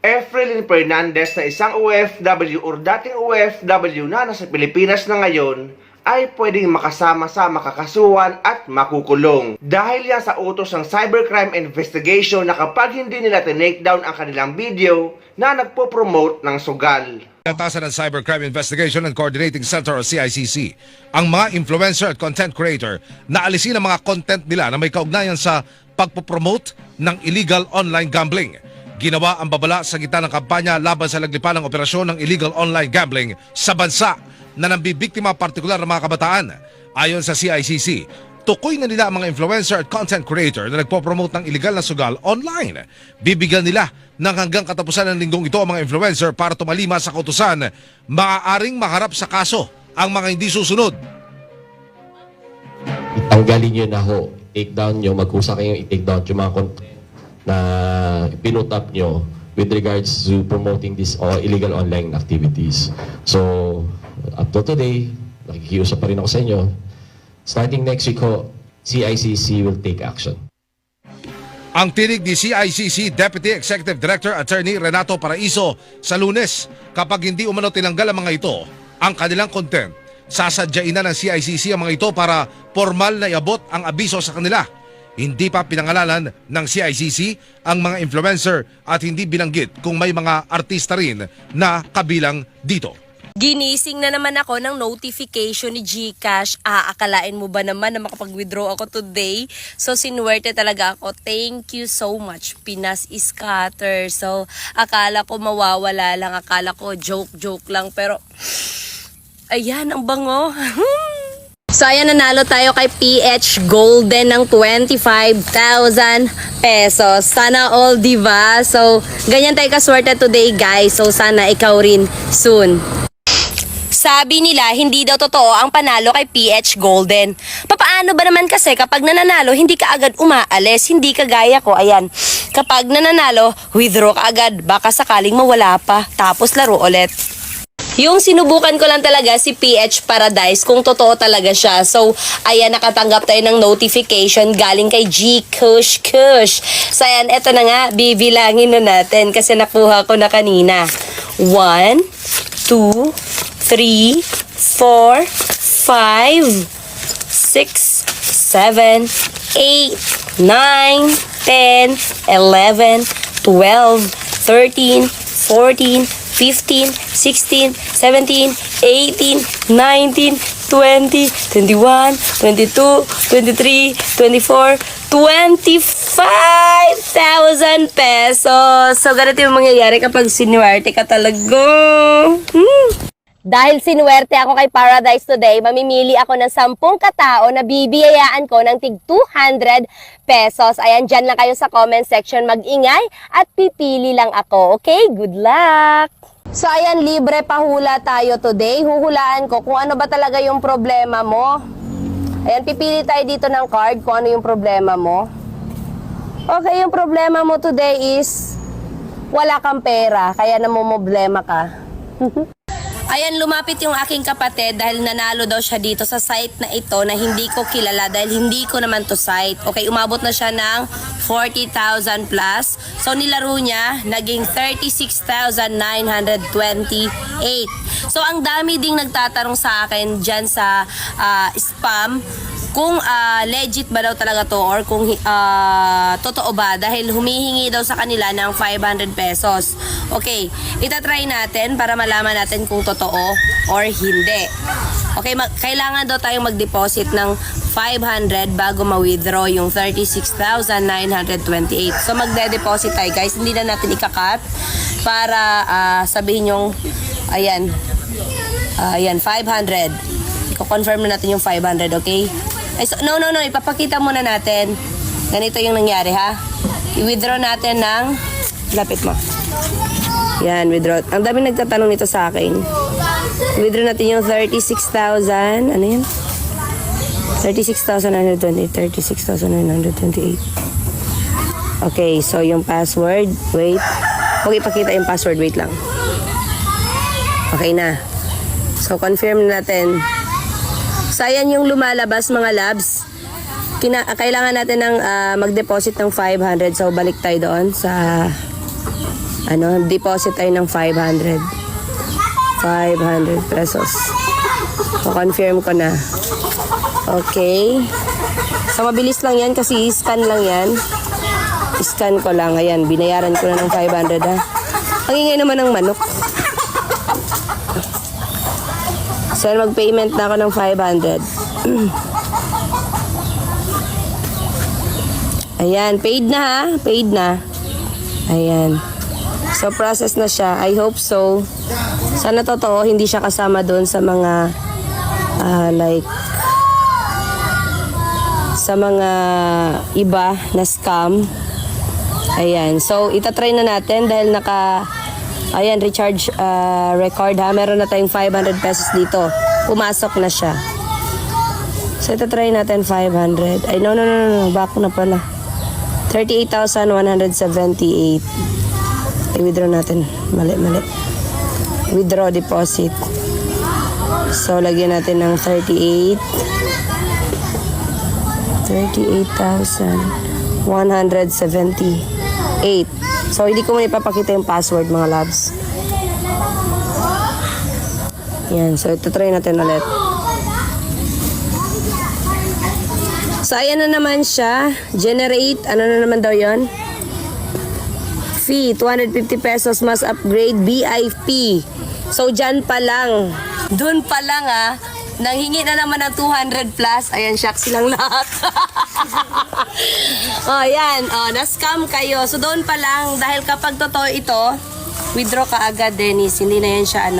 Efrelyn Fernandez na isang OFW or dating OFW na nasa Pilipinas na ngayon ay pwedeng makasama sa makakasuhan at makukulong. Dahil yan sa utos ng Cybercrime Investigation na kapag hindi nila tinake down ang kanilang video na nagpo-promote ng sugal. Natasan ng Cybercrime Investigation and Coordinating Center o CICC ang mga influencer at content creator na alisin ang mga content nila na may kaugnayan sa pagpopromote ng illegal online gambling. Ginawa ang babala sa gitna ng kampanya laban sa laglipan ng operasyon ng illegal online gambling sa bansa na nambibiktima partikular ng mga kabataan. Ayon sa CICC, tukoy na nila ang mga influencer at content creator na nagpo-promote ng illegal na sugal online. Bibigyan nila ng hanggang katapusan ng linggong ito ang mga influencer para tumalima sa kautusan. Maaaring maharap sa kaso ang mga hindi susunod. Tanggalin nyo na ho, take down nyo, mag-usa kayong i-take down yung mga na pinut up nyo with regards to promoting these illegal online activities. So, up to today, nakikiusap pa rin ako sa inyo. Starting next week ho, CICC will take action. Ang tinig ni CICC Deputy Executive Director Attorney Renato Paraiso sa Lunes, kapag hindi umano tinanggal ang mga ito, ang kanilang content, sasadyain na ng CICC ang mga ito para formal na iabot ang abiso sa kanila. Hindi pa pinangalanan ng CICC ang mga influencer at hindi binanggit kung may mga artista rin na kabilang dito. Ginising na naman ako ng notification ni GCash. Akalain mo ba naman na makapag-withdraw ako today? So, sinuwerte talaga ako. Thank you so much, Pinas Scatter. So, akala ko mawawala lang. Akala ko joke lang. Pero, ayan, ang bango. So, ayan, nanalo tayo kay PH Golden ng 25,000 pesos. Sana all, diba? So, ganyan tayo kaswerte today, guys. So, sana ikaw rin soon. Sabi nila, hindi daw totoo ang panalo kay PH Golden. Papaano ba naman kasi kapag nananalo, hindi ka agad umaalis, hindi ka gaya ko. Ayan, kapag nananalo, withdraw ka agad. Baka sakaling mawala pa, tapos laro ulit. Yung sinubukan ko lang talaga si PH Paradise kung totoo talaga siya. So, ayan, nakatanggap tayo ng notification galing kay G Kush. So, ayan, eto na nga, bibilangin na natin kasi nakuha ko na kanina. 1, 2, 3, 4, 5, 6, 7, 8, 9, 10, 11, 12, 13, 14, 15, 16, 17, 18, 19, 20, 21, 22, 23, 24, 25,000 pesos. So, ganito yung mangyayari kapag sinuwerte ka talaga. Dahil sinuwerte ako kay Paradise today, mamimili ako ng 10 katao na bibiyayaan ko ng tig 200 pesos. Ayan, dyan lang kayo sa comment section mag-ingay at pipili lang ako. Okay, good luck! So ayan, libre pahula tayo today. Huhulaan ko kung ano ba talaga yung problema mo. Ayan, pipili tayo dito ng card kung ano yung problema mo. Okay, yung problema mo today is wala kang pera, kaya namumblema ka. Ayan, lumapit yung aking kapatid dahil nanalo daw siya dito sa site na ito na hindi ko kilala dahil hindi ko naman to site. Okay, umabot na siya ng 40,000 plus. So, nilaro niya, naging 36,928. So, ang dami ding nagtatanong sa akin dyan sa spam kung legit ba daw talaga to or kung totoo ba dahil humihingi daw sa kanila ng 500 pesos. Okay, itatry natin para malaman natin kung totoo or hindi. Okay, kailangan daw tayong mag-deposit ng 500 bago ma-withdraw yung 36,928. So magde-deposit tayo, guys. Hindi na natin ikakat para sabihin yung ayan, 500. Iko-confirm na natin yung 500, okay? Ay, so, no, ipapakita muna natin. Ganito yung nangyari, ha? I-withdraw natin ng lapit mo. Yan, withdraw. Ang dami nagtatanong nito sa akin. Withdraw natin yung 36,000. Ano yun? 36,920. 36,928. Okay, so yung password. Wait. Huwag ipakita yung password. Wait lang. Okay na. So, confirm natin. So, ayan yung lumalabas, mga labs. kailangan natin ng mag-deposit ng 500. So, balik tayo doon sa deposit tayo ng 500. 500 pesos. So, confirm ko na. Okay. So, mabilis lang yan kasi scan lang yan. Scan ko lang. Ayan, binayaran ko na ng 500 ha. Ang ingay naman ng manok. So, mag-payment na ako ng 500. Ayan, paid na ha. Paid na. Ayan. So, process na siya. I hope so. Sana totoo, hindi siya kasama doon sa mga sa mga iba na scam. Ayan. So, itatry na natin dahil ayan, recharge record ha. Meron na tayong 500 pesos dito. Pumasok na siya. So, itatry natin 500. Ay, no. Back na pala. 38,178. I-withdraw natin. Mali. Withdraw deposit. So, lagyan natin ng 38,178. So, hindi ko muna ipapakita yung password, mga labs. Yan. So, ito try natin ulit. So, ayan na naman siya. Generate. Ano na naman daw yon? Fee, 250 pesos must upgrade VIP. So, dyan pa lang. Doon pa lang nanghingi na naman ng 200 plus. Ayan, shock silang lahat. Ayan. Na-scam kayo. So, doon pa lang. Dahil kapag totoo ito, withdraw ka agad, Dennis. Hindi na yan siya,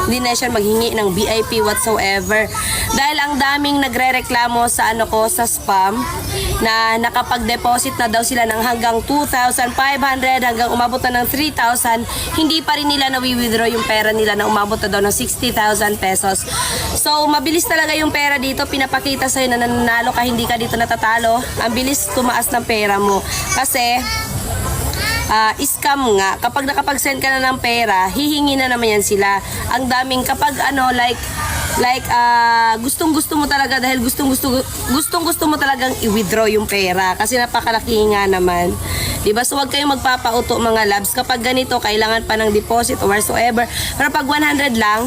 hindi na siya maghingi ng VIP whatsoever. Dahil ang daming nagre-reklamo sa sa spam, na nakapag-deposit na daw sila ng hanggang 2,500 hanggang umabot na ng 3,000, hindi pa rin nila nawi-withdraw yung pera nila na umabot na daw ng 60,000 pesos. So, mabilis talaga yung pera dito. Pinapakita sa'yo na nananalo ka, hindi ka dito natatalo. Ang bilis tumaas ng pera mo. Kasi, scam nga. Kapag nakapag-send ka na ng pera, hihingi na naman yan sila. Ang daming kapag gustong-gusto mo talaga dahil gustong-gusto mo talagang i-withdraw yung pera kasi napakalaki nga naman. Diba? So, huwag kayong magpapauto mga labs. Kapag ganito, kailangan pa ng deposit or whatsoever. Pero pag 100 lang,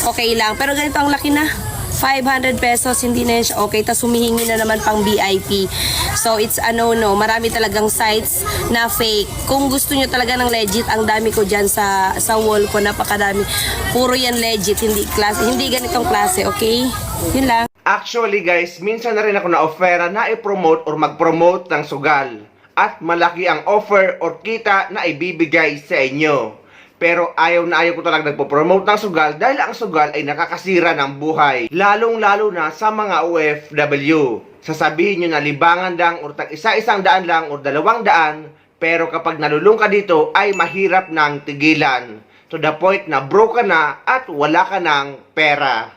okay lang. Pero ganito ang laki na. 500 pesos, hindi na yan siya okay. Tapos humihingi na naman pang VIP. So, it's a no-no. Marami talagang sites na fake. Kung gusto nyo talaga ng legit, ang dami ko dyan sa wall ko. Napakadami. Puro yan legit, hindi ganitong klase, okay? Yun lang. Actually guys, minsan na rin ako na-offera na i-promote or mag-promote ng sugal. At malaki ang offer or kita na ibibigay sa inyo. Pero ayaw ko talaga nagpo-promote ng sugal dahil ang sugal ay nakakasira ng buhay. Lalong-lalo na sa mga OFW. Sasabihin nyo na libangan lang or isa-isang daan lang or 200, pero kapag nalulung ka dito ay mahirap nang tigilan. To the point na broke ka na at wala ka ng pera.